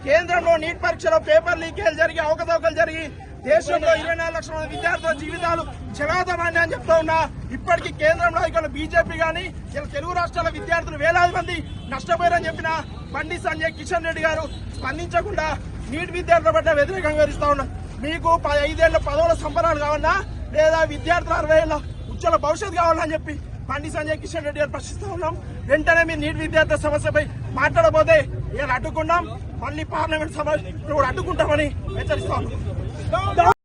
కేంద్రంలో నీట్ పరీక్షలో పేపర్ లీకేలు జరిగి అవకతవకలు జరిగి దేశంలో 24 లక్షల మంది విద్యార్థుల జీవితాలు జగదమాన్ని అని చెప్తా ఉన్నా. ఇప్పటికీ కేంద్రంలో ఇక్కడ బీజేపీ గానీ తెలుగు రాష్ట్రాల విద్యార్థులు వేలాది మంది నష్టపోయారని చెప్పిన బండి సంజయ్ కిషన్ రెడ్డి గారు స్పందించకుండా నీట్ విద్యార్థుల పట్ల వ్యతిరేకంగా వివరిస్తా ఉన్నారు. మీకు 5 ఏళ్ల పదవుల సంబరాలు కావాలన్నా లేదా విద్యార్థుల 60 ఏళ్ల ఉజ్వల భవిష్యత్తు కావాలని చెప్పి బండి సంజయ్ కిషన్ రెడ్డి గారు ప్రశ్నిస్తా ఉన్నాం. వెంటనే మీరు నీట్ విద్యార్థుల సమస్యపై మాట్లాడబోతే ఇలా అడ్డుకున్నాం, మళ్ళీ పార్లమెంట్ సభ కూడా అడ్డుకుంటామని హెచ్చరిస్తా ఉన్నాం.